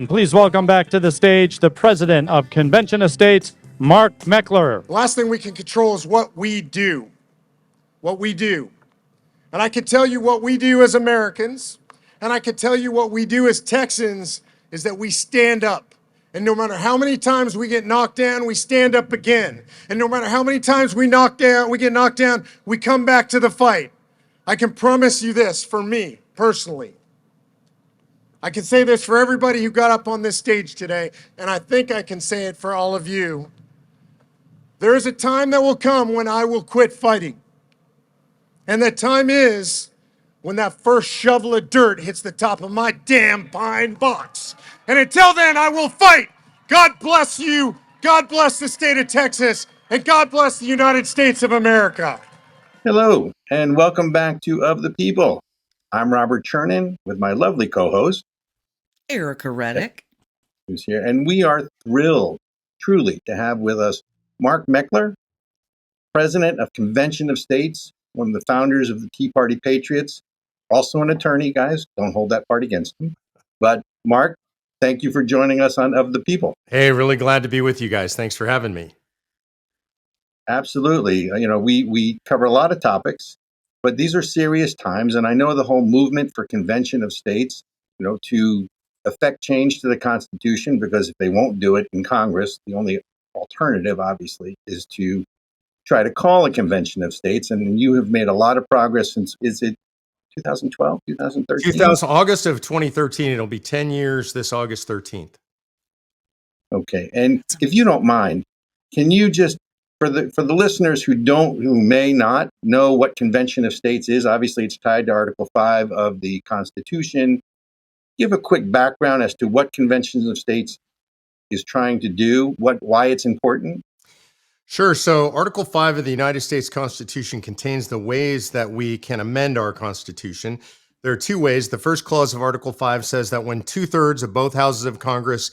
And please welcome back to the stage the president of Convention of States, Mark Meckler. The last thing we can control is what we do. What we do. And I can tell you what we do as Americans, and I can tell you what we do as Texans, is that we stand up. And no matter how many times we get knocked down, we stand up again. And no matter how many times we get knocked down, we come back to the fight. I can promise you this for me, personally. I can say this for everybody who got up on this stage today, and I think I can say it for all of you. There is a time that will come when I will quit fighting. And that time is when that first shovel of dirt hits the top of my damn pine box. And until then, I will fight. God bless you. God bless the state of Texas. And God bless the United States of America. Hello, and welcome back to Of the People. I'm Robert Chernin with my lovely co-host, Ericka Redic, who's here. And we are thrilled, truly, to have with us Mark Meckler, president of Convention of States, one of the founders of the Tea Party Patriots, also an attorney, guys. Don't hold that part against him. But Mark, thank you for joining us on Of the People. Hey, really glad to be with you guys. Thanks for having me. Absolutely. You know, we cover a lot of topics, but these are serious times. And I know the whole movement for Convention of States, to affect change to the Constitution, because if they won't do it in Congress, the only alternative, obviously, is to try to call a Convention of States. And you have made a lot of progress since, is it 2012, 2013? August of 2013. It'll be 10 years this August 13th. Okay. And if you don't mind, can you just, for the listeners who may not know what Convention of States is, obviously it's tied to Article 5 of the Constitution, give a quick background as to what Convention of States is trying to do, why it's important? Sure. So Article 5 of the United States Constitution contains the ways that we can amend our Constitution. There are two ways. The first clause of Article 5 says that when 2/3 of both houses of Congress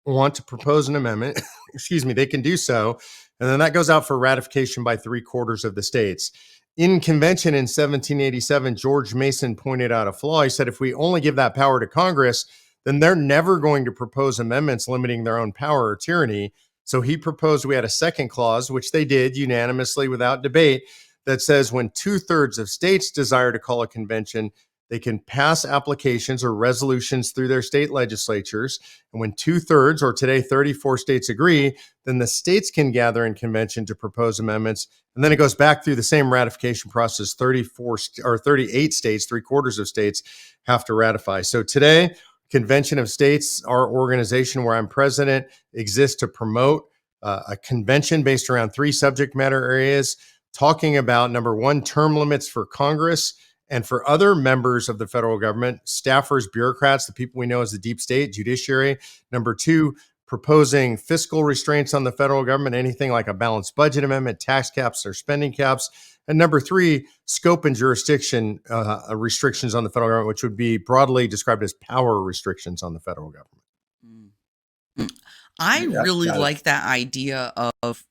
want to propose an amendment, they can do so. And then that goes out for ratification by 3/4 of the states. In convention in 1787, George Mason pointed out a flaw. He said, if we only give that power to Congress, then they're never going to propose amendments limiting their own power or tyranny. So he proposed we had a second clause, which they did unanimously without debate, that says when 2/3 of states desire to call a convention, they can pass applications or resolutions through their state legislatures. And when 2/3, or today 34 states agree, then the states can gather in convention to propose amendments. And then it goes back through the same ratification process. 38 states, 3/4 of states have to ratify. So today, Convention of States, our organization where I'm president, exists to promote a convention based around 3 subject matter areas, talking about, number one, term limits for Congress and for other members of the federal government, staffers, bureaucrats, the people we know as the deep state, judiciary. Number 2, proposing fiscal restraints on the federal government, anything like a balanced budget amendment, tax caps or spending caps. And number 3, scope and jurisdiction restrictions on the federal government, which would be broadly described as power restrictions on the federal government. I really like that idea of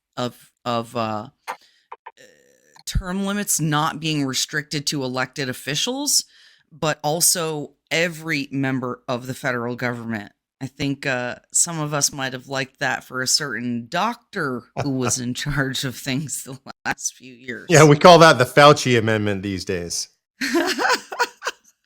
term limits not being restricted to elected officials, but also every member of the federal government. I think some of us might have liked that for a certain doctor who was in charge of things the last few years. Yeah, we call that the Fauci Amendment these days.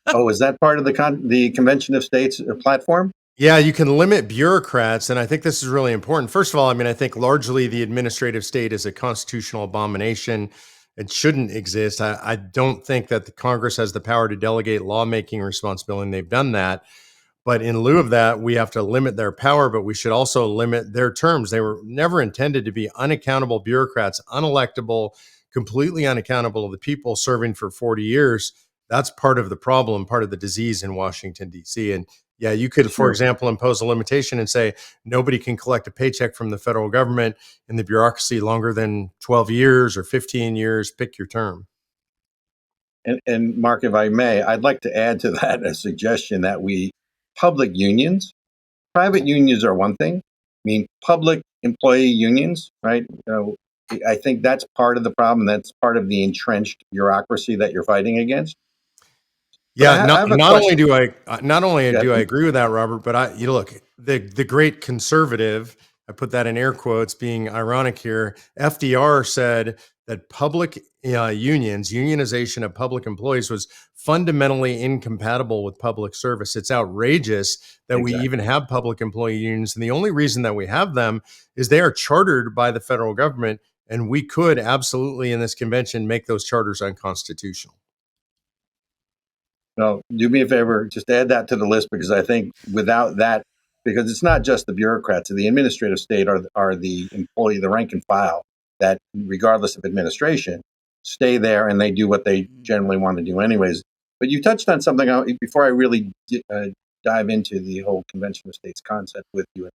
Oh, is that part of the Convention of States platform? Yeah, you can limit bureaucrats, and I think this is really important. First of all, I think largely the administrative state is a constitutional abomination. It shouldn't exist. I don't think that the Congress has the power to delegate lawmaking responsibility, and they've done that. But in lieu of that, we have to limit their power, but we should also limit their terms. They were never intended to be unaccountable bureaucrats, unelectable, completely unaccountable to the people serving for 40 years. That's part of the problem, part of the disease in Washington, D.C. And yeah, you could, for example, impose a limitation and say nobody can collect a paycheck from the federal government in the bureaucracy longer than 12 years or 15 years. Pick your term. And Mark, if I may, I'd like to add to that a suggestion that public unions, private unions are one thing. Public employee unions, right? I think that's part of the problem. That's part of the entrenched bureaucracy that you're fighting against. But Yeah, I have a not only question. do I not only Yeah, do I agree with that, Robert, but look, the great conservative, I put that in air quotes, being ironic here. FDR said that public unions, unionization of public employees, was fundamentally incompatible with public service. It's outrageous that we exactly. even have public employee unions, and the only reason that we have them is they are chartered by the federal government, and we could absolutely in this convention make those charters unconstitutional. No, do me a favor, just add that to the list because I think without that, because it's not just the bureaucrats, the administrative state are the employee, the rank and file that, regardless of administration, stay there and they do what they generally want to do anyways. But you touched on something before I really dive into the whole Convention of States concept with you and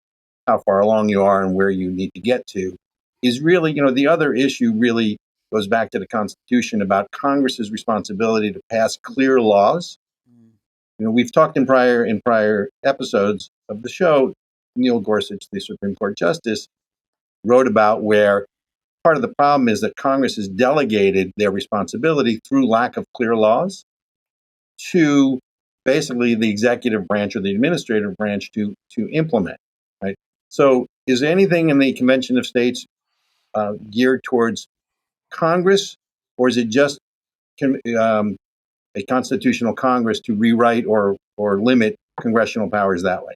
how far along you are and where you need to get to, is really, the other issue really goes back to the Constitution about Congress's responsibility to pass clear laws. We've talked in prior episodes of the show. Neil Gorsuch, the Supreme Court Justice, wrote about where part of the problem is that Congress has delegated their responsibility through lack of clear laws to basically the executive branch or the administrative branch to implement. Right. So, is there anything in the Convention of States geared towards Congress, or is it just a constitutional Congress to rewrite or limit congressional powers that way?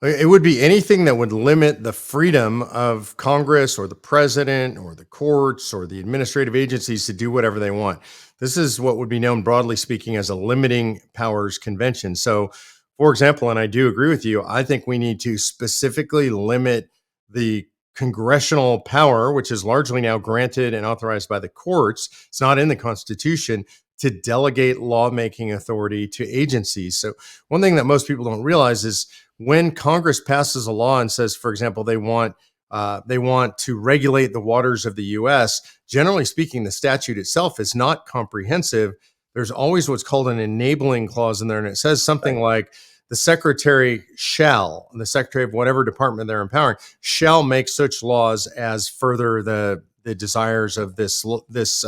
It would be anything that would limit the freedom of Congress or the president or the courts or the administrative agencies to do whatever they want. This is what would be known, broadly speaking, as a limiting powers convention. So, for example, and I do agree with you, I think we need to specifically limit the congressional power, which is largely now granted and authorized by the courts. It's not in the Constitution, to delegate lawmaking authority to agencies. So, one thing that most people don't realize is when Congress passes a law and says, for example, they want to regulate the waters of the U.S., generally speaking, the statute itself is not comprehensive. There's always what's called an enabling clause in there, and it says something like the secretary the secretary of whatever department they're empowering, shall make such laws as further the desires of this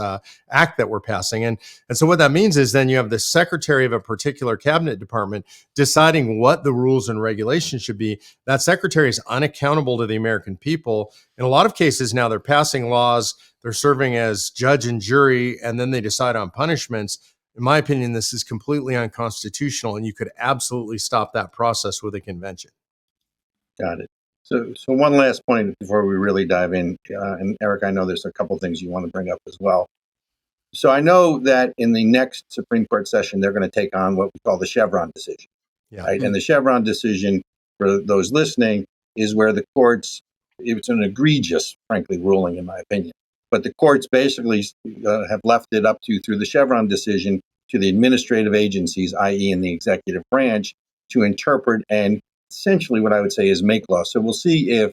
act that we're passing. And so what that means is then you have the secretary of a particular cabinet department deciding what the rules and regulations should be. That secretary is unaccountable to the American people. In a lot of cases now, they're passing laws, they're serving as judge and jury, and then they decide on punishments. In my opinion, this is completely unconstitutional, and you could absolutely stop that process with a convention. Got it. So one last point before we really dive in, and Eric, I know there's a couple things you want to bring up as well. So I know that in the next Supreme Court session, they're going to take on what we call the Chevron decision. Yeah. Right? And the Chevron decision, for those listening, is where the courts, it's an egregious, frankly, ruling, in my opinion. But the courts basically have left it up to, through the Chevron decision, to the administrative agencies, i.e. in the executive branch, to interpret and essentially what I would say is make law. So we'll see if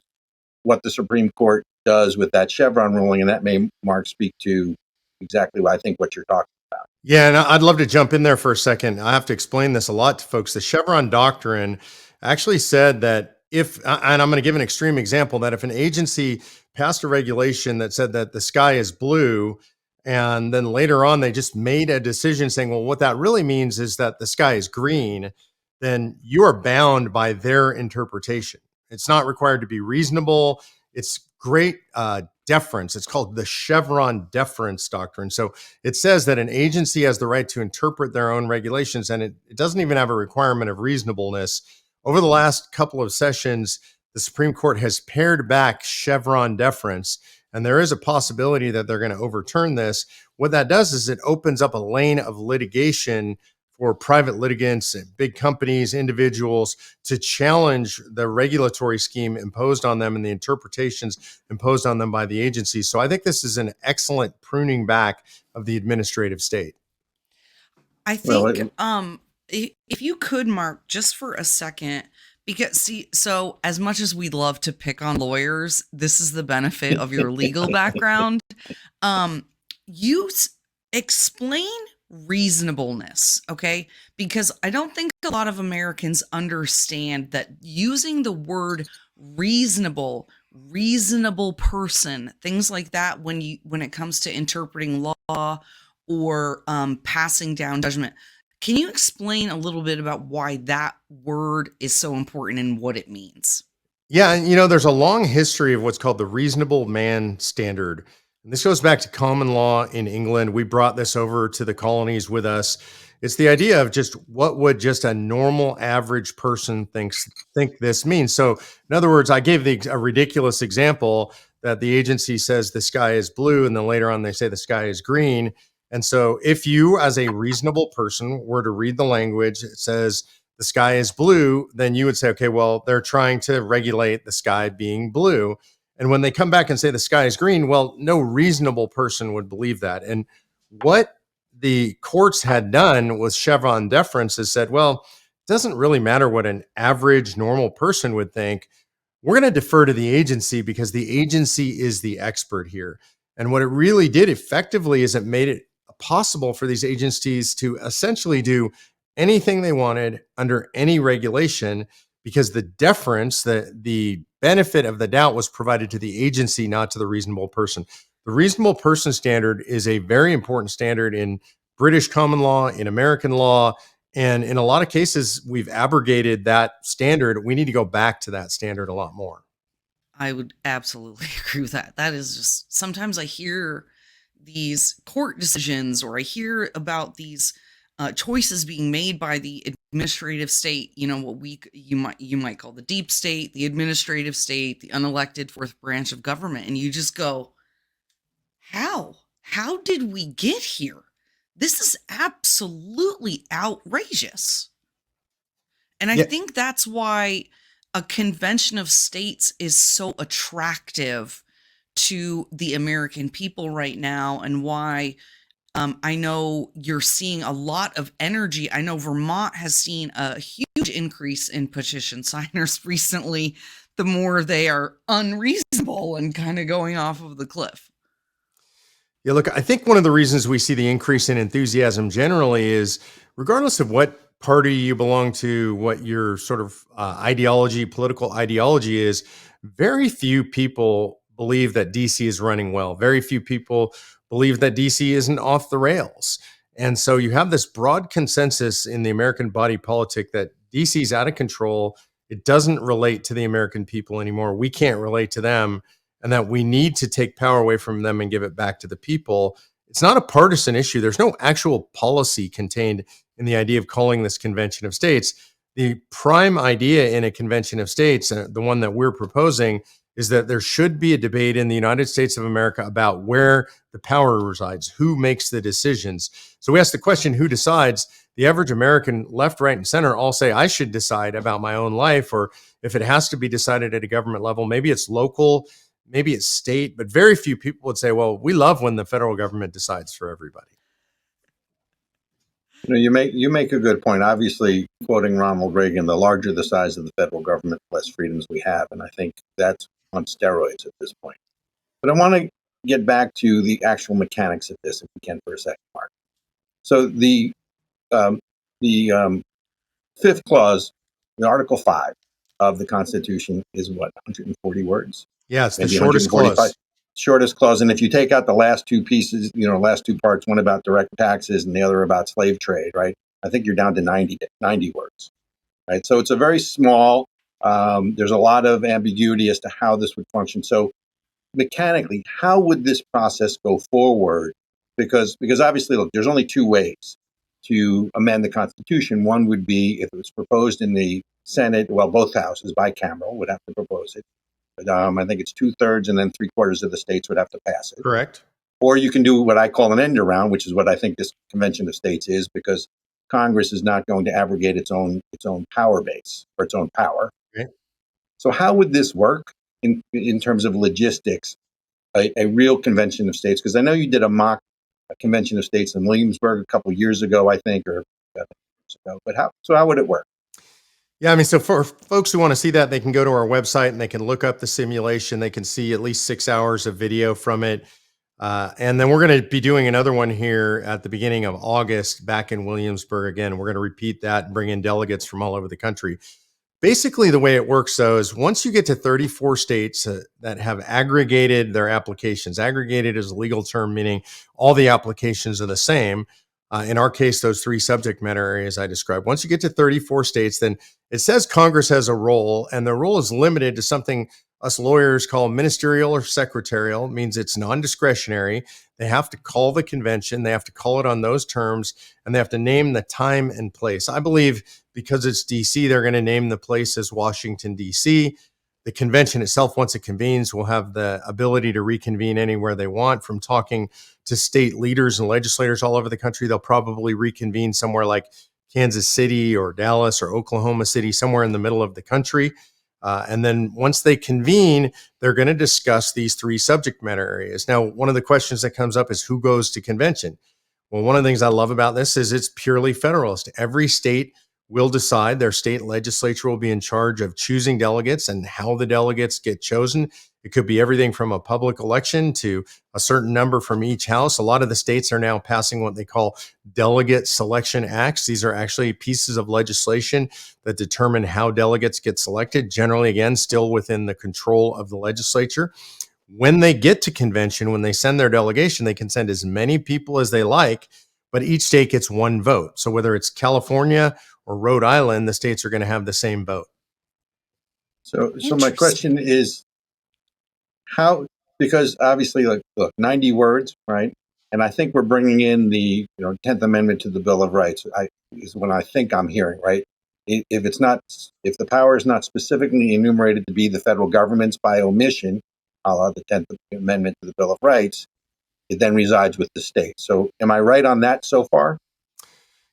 what the Supreme Court does with that Chevron ruling, and that may, Mark, speak to exactly what I think what you're talking about. Yeah, and I'd love to jump in there for a second. I have to explain this a lot to folks. The Chevron doctrine actually said that and I'm going to give an extreme example, that if an agency passed a regulation that said that the sky is blue, and then later on they just made a decision saying, well, what that really means is that the sky is green, then you are bound by their interpretation. It's not required to be reasonable. It's great deference. It's called the Chevron deference doctrine. So it says that an agency has the right to interpret their own regulations, and it doesn't even have a requirement of reasonableness. Over the last couple of sessions, the Supreme Court has pared back Chevron deference, and there is a possibility that they're going to overturn this. What that does is it opens up a lane of litigation for private litigants and big companies, individuals, to challenge the regulatory scheme imposed on them and the interpretations imposed on them by the agencies. So I think this is an excellent pruning back of the administrative state. I think if you could, Mark, just for a second, because so as much as we love to pick on lawyers, this is the benefit of your legal background. You explain reasonableness, okay? Because I don't think a lot of Americans understand that using the word reasonable person, things like that, when it comes to interpreting law or passing down judgment, Can you explain a little bit about why that word is so important and what it means? Yeah, and there's a long history of what's called the reasonable man standard. And this goes back to common law in England. We brought this over to the colonies with us. It's the idea of just what would just a normal average person think this means. So, in other words, I gave a ridiculous example that the agency says the sky is blue, and then later on they say the sky is green. And so, if you, as a reasonable person, were to read the language, it says the sky is blue, then you would say, okay, well, they're trying to regulate the sky being blue. And when they come back and say the sky is green, well, no reasonable person would believe that. And what the courts had done with Chevron deference is said, well, it doesn't really matter what an average normal person would think. We're going to defer to the agency because the agency is the expert here. And what it really did effectively is it made it possible for these agencies to essentially do anything they wanted under any regulation, because the deference, the benefit of the doubt was provided to the agency, not to the reasonable person. The reasonable person standard is a very important standard in British common law, in American law, and in a lot of cases, we've abrogated that standard. We need to go back to that standard a lot more. I would absolutely agree with that. That is just, sometimes I hear these court decisions, or I hear about these choices being made by the administrative state, what you might call the deep state, the administrative state, the unelected fourth branch of government, and you just go, how did we get here? This is absolutely outrageous. And I think that's why a convention of states is so attractive to the American people right now, and why I know you're seeing a lot of energy. I know Vermont has seen a huge increase in petition signers recently, the more they are unreasonable and kind of going off of the cliff. Yeah, look, I think one of the reasons we see the increase in enthusiasm generally is, regardless of what party you belong to, what your sort of political ideology is, very few people believe that DC is running well. Very few people believe that DC isn't off the rails. And so you have this broad consensus in the American body politic that DC is out of control. It doesn't relate to the American people anymore. We can't relate to them, and that we need to take power away from them and give it back to the people. It's not a partisan issue. There's no actual policy contained in the idea of calling this convention of states. The prime idea in a convention of states, the one that we're proposing, is that there should be a debate in the United States of America about where the power resides, who makes the decisions. So we ask the question, who decides? The average American, left, right, and center, all say, I should decide about my own life, or if it has to be decided at a government level, maybe it's local, maybe it's state, but very few people would say, well, we love when the federal government decides for everybody. You make a good point. Obviously, quoting Ronald Reagan, the larger the size of the federal government, the less freedoms we have. And I think that's on steroids at this point. But I want to get back to the actual mechanics of this, if we can, for a second, Mark. So the fifth clause, the Article 5 of the Constitution is what, 140 words? Yeah, it's the Maybe shortest 145. clause. Shortest clause. And if you take out the last two pieces, last two parts, one about direct taxes and the other about slave trade, right? I think you're down to 90 words, right? So it's a very small, there's a lot of ambiguity as to how this would function. So mechanically, how would this process go forward? Because obviously, look, there's only two ways to amend the Constitution. One would be if it was proposed in the Senate, well, both houses, bicameral, would have to propose it. But, I think it's 2/3 and then 3/4 of the states would have to pass it. Correct. Or you can do what I call an end around, which is what I think this convention of states is, because Congress is not going to abrogate its own power base or its own power. Okay. So how would this work in terms of logistics, a real convention of states? Because I know you did a mock convention of states in Williamsburg a couple of years ago, I think, or years ago. But how would it work? Yeah, I mean, so for folks who want to see that, they can go to our website and they can look up the simulation. They can see at least 6 hours of video from it. And then we're going to be doing another one here at the beginning of August back in Williamsburg again. We're going to repeat that and bring in delegates from all over the country. Basically, the way it works, though, is once you get to 34 states that have aggregated their applications, aggregated is a legal term, meaning all the applications are the same. In our case, those 3 subject matter areas I described. Once you get to 34 states, then it says Congress has a role, and the role is limited to something us lawyers call ministerial or secretarial. It means it's non-discretionary. They have to call the convention. They have to call it on those terms, and they have to name the time and place. I believe because it's DC, they're going to name the place as Washington, DC. The convention itself, once it convenes, will have the ability to reconvene anywhere they want. From talking to state leaders and legislators all over the country, they'll probably reconvene somewhere like Kansas City or Dallas or Oklahoma City, somewhere in the middle of the country. And then once they convene, they're going to discuss these 3 subject matter areas. Now, one of the questions that comes up is who goes to convention? Well, one of the things I love about this is it's purely federalist. Every state will decide. Their state legislature will be in charge of choosing delegates and how the delegates get chosen. It could be everything from a public election to a certain number from each house. A lot of the states are now passing what they call delegate selection acts. These are actually pieces of legislation that determine how delegates get selected, generally, again, still within the control of the legislature. When they get to convention, when they send their delegation, they can send as many people as they like, but each state gets 1 vote. So whether it's California or Rhode Island, the states are going to have the same vote. So my question is how, because obviously, look, 90 words, right? And I think we're bringing in the 10th Amendment to the Bill of Rights. Is when I think I'm hearing, right? If the power is not specifically enumerated to be the federal government's by omission, a la the 10th Amendment to the Bill of Rights, it then resides with the state. So am I right on that so far?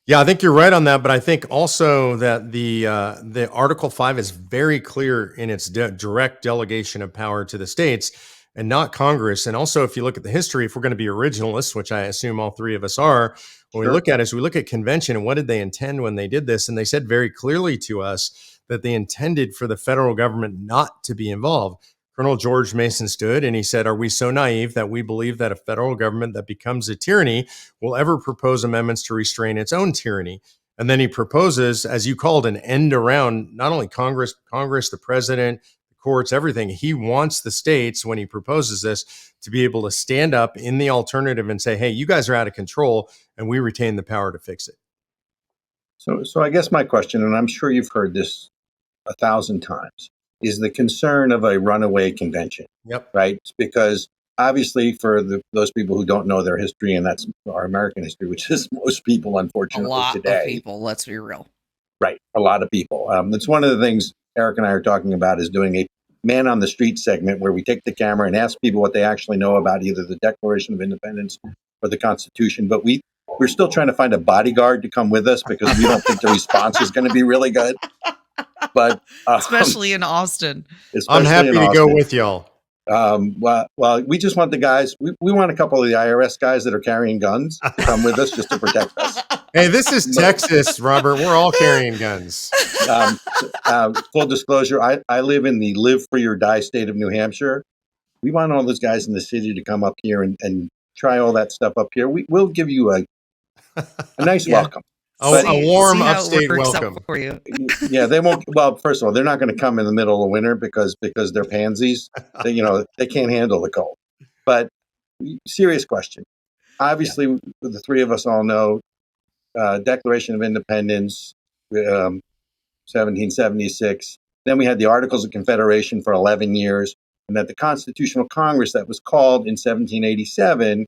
Yeah, I think you're right on that, but I think also that the Article 5 is very clear in its direct delegation of power to the states and not Congress. And also, if you look at the history, if we're going to be originalists, which I assume all 3 of us are, when we look at it, is we look at convention and what did they intend when they did this? And they said very clearly to us that they intended for the federal government not to be involved. Colonel George Mason stood and he said, "Are we so naive that we believe that a federal government that becomes a tyranny will ever propose amendments to restrain its own tyranny?" And then he proposes, as you called, an end around not only Congress, the president, the courts, everything. He wants the states, when he proposes this, to be able to stand up in the alternative and say, hey, you guys are out of control and we retain the power to fix it. So I guess my question, and I'm sure you've heard this 1,000 times, is the concern of a runaway convention. Yep. Right? Because obviously for those people who don't know their history, and that's our American history, which is most people, unfortunately, a lot today. of people, let's be real. Right. A lot of people. It's one of the things Eric and I are talking about is doing a man on the street segment where we take the camera and ask people what they actually know about either the Declaration of Independence or the Constitution. But we're still trying to find a bodyguard to come with us because we don't think the response is going to be really good. But especially in Austin. I'm happy to go with y'all. Well, we just want the guys. We want a couple of the IRS guys that are carrying guns to come with us just to protect us. Hey, this is Texas, Robert. We're all carrying guns. Full disclosure, I live in the live free or die state of New Hampshire. We want all those guys in the city to come up here and try all that stuff up here. We'll give you a nice welcome. A warm upstate welcome for you. Yeah, they won't. Well, first of all, they're not going to come in the middle of winter because they're pansies. They can't handle the cold. But serious question. Obviously, the 3 of us all know Declaration of Independence, 1776. Then we had the Articles of Confederation for 11 years, and that the Constitutional Congress that was called in 1787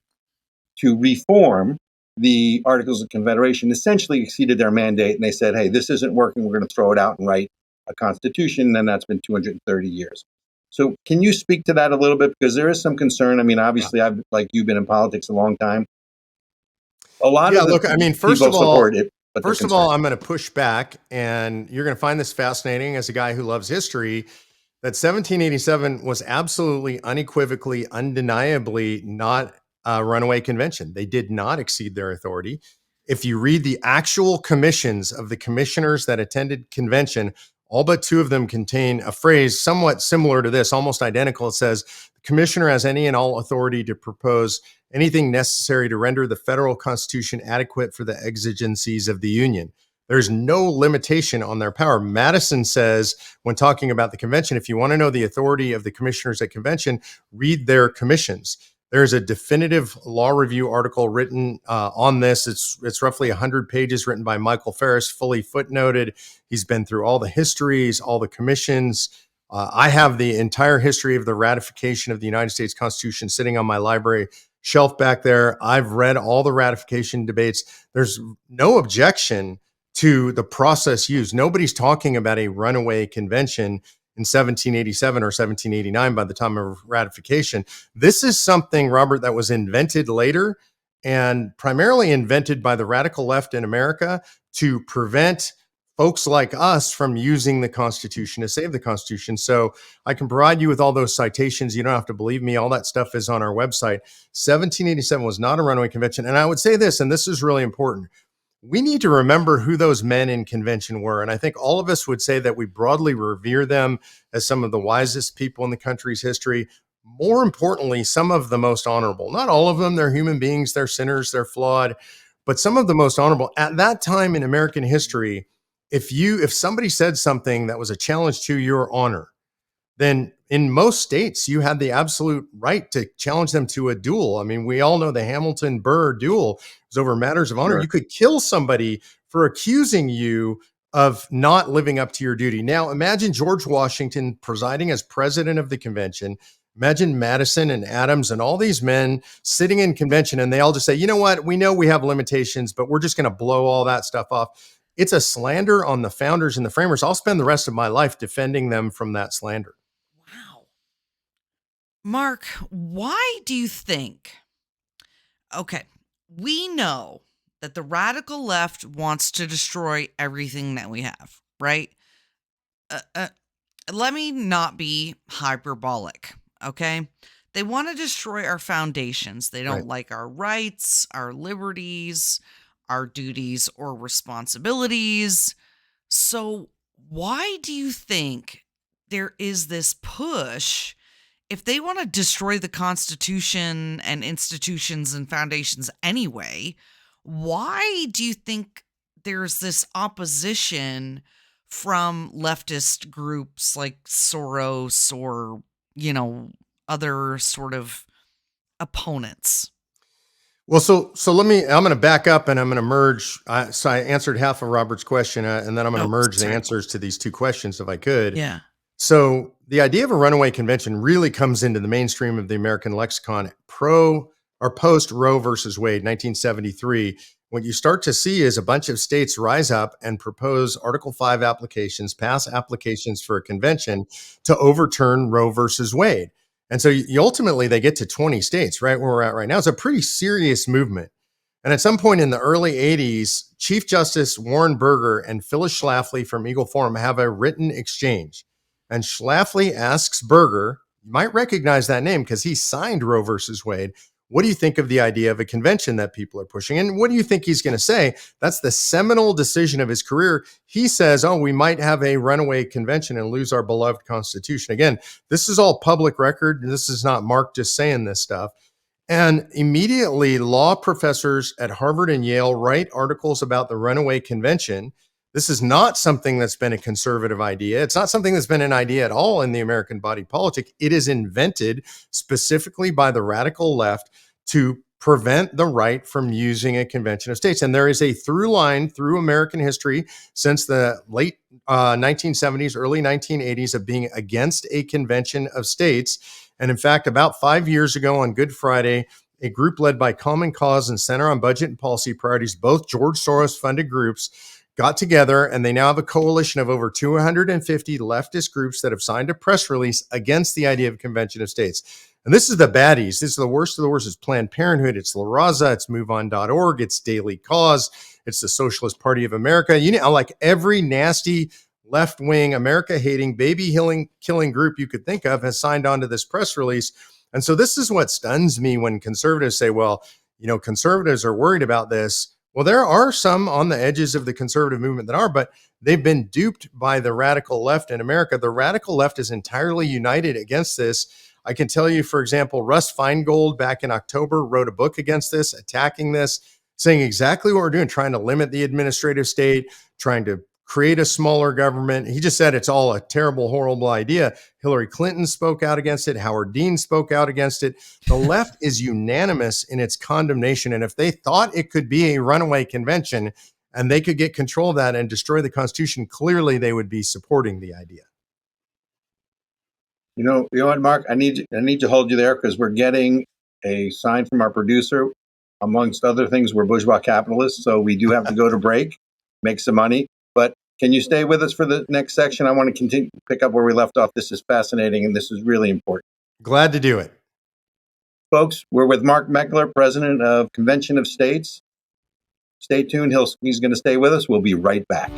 to reform the Articles of Confederation essentially exceeded their mandate, and they said, hey, this isn't working. We're going to throw it out and write a constitution. And that's been 230 years. So can you speak to that a little bit? Because there is some concern. I mean, obviously, I've, like you've been in politics a long time. A lot of first of all, support it. First of all, I'm going to push back, and you're going to find this fascinating as a guy who loves history, that 1787 was absolutely, unequivocally, undeniably not a runaway convention. They did not exceed their authority. If you read the actual commissions of the commissioners that attended convention, all but 2 of them contain a phrase somewhat similar to this, almost identical. It says, the commissioner has any and all authority to propose anything necessary to render the federal constitution adequate for the exigencies of the union. There's no limitation on their power. Madison says, when talking about the convention, if you want to know the authority of the commissioners at convention, read their commissions. There's a definitive law review article written on this. It's roughly 100 pages, written by Michael Ferris, fully footnoted. He's been through all the histories, all the commissions. I have the entire history of the ratification of the United States Constitution sitting on my library shelf back there. I've read all the ratification debates. There's no objection to the process used. Nobody's talking about a runaway convention in 1787 or 1789 by the time of ratification. This is something, Robert, that was invented later and primarily invented by the radical left in America to prevent folks like us from using the Constitution to save the Constitution. So I can provide you with all those citations. You don't have to believe me. All that stuff is on our website. 1787 was not a runaway convention. And I would say this, and this is really important. We need to remember who those men in convention were. And I think all of us would say that we broadly revere them as some of the wisest people in the country's history. More importantly, some of the most honorable. Not all of them, they're human beings, they're sinners, they're flawed, but some of the most honorable. At that time in American history, if somebody said something that was a challenge to your honor, then in most states, you had the absolute right to challenge them to a duel. I mean, we all know the Hamilton-Burr duel was over matters of honor. Sure. You could kill somebody for accusing you of not living up to your duty. Now, imagine George Washington presiding as president of the convention. Imagine Madison and Adams and all these men sitting in convention, and they all just say, you know what, we know we have limitations, but we're just going to blow all that stuff off. It's a slander on the founders and the framers. I'll spend the rest of my life defending them from that slander. Wow. Mark, why do you think? Okay, we know that the radical left wants to destroy everything that we have, right? Let me not be hyperbolic, okay? They want to destroy our foundations. They don't like our rights, our liberties, our duties or responsibilities. So why do you think there is this push? If they want to destroy the Constitution and institutions and foundations anyway, why do you think there's this opposition from leftist groups like Soros or, other sort of opponents? Well, so I'm going to back up and I'm going to merge. So I answered half of Robert's question, and then I'm going to merge the answers to these two questions if I could. Yeah. So the idea of a runaway convention really comes into the mainstream of the American lexicon post Roe versus Wade, 1973. What you start to see is a bunch of states rise up and propose Article 5 applications, pass applications for a convention to overturn Roe versus Wade. And so ultimately they get to 20 states, right where we're at right now. It's a pretty serious movement. And at some point in the early 80s, Chief Justice Warren Burger and Phyllis Schlafly from Eagle Forum have a written exchange. And Schlafly asks Burger, you might recognize that name because he signed Roe versus Wade, what do you think of the idea of a convention that people are pushing? And what do you think he's going to say? That's the seminal decision of his career. He says, we might have a runaway convention and lose our beloved Constitution. Again, this is all public record. This is not Mark just saying this stuff. And immediately, law professors at Harvard and Yale write articles about the runaway convention. This is not something that's been a conservative idea. It's not something that's been an idea at all in the American body politic. It is invented specifically by the radical left to prevent the right from using a convention of states. And there is a through line through American history since the late 1970s, early 1980s of being against a convention of states. And in fact, about 5 years ago on Good Friday, a group led by Common Cause and Center on Budget and Policy Priorities, both George Soros funded groups, got together, and they now have a coalition of over 250 leftist groups that have signed a press release against the idea of a convention of states. And this is the baddies. This is the worst of the worst. It's Planned Parenthood, it's La Raza, it's MoveOn.org, it's Daily Cause, it's the Socialist Party of America. Like every nasty left-wing, America-hating, baby-killing group you could think of has signed on to this press release. And so this is what stuns me when conservatives say, well, conservatives are worried about this. Well, there are some on the edges of the conservative movement that are, but they've been duped by the radical left in America. The radical left is entirely united against this. I can tell you, for example, Russ Feingold back in October wrote a book against this, attacking this, saying exactly what we're doing, trying to limit the administrative state, trying to create a smaller government. He just said it's all a terrible, horrible idea. Hillary Clinton spoke out against it. Howard Dean spoke out against it. The left is unanimous in its condemnation. And if they thought it could be a runaway convention and they could get control of that and destroy the Constitution, clearly they would be supporting the idea. You know what, Mark? I need to hold you there because we're getting a sign from our producer. Amongst other things, we're bourgeois capitalists, so we do have to go to break, make some money. But can you stay with us for the next section? I want to continue, pick up where we left off. This is fascinating, and this is really important. Glad to do it. Folks, we're with Mark Meckler, president of Convention of States. Stay tuned. He's going to stay with us. We'll be right back.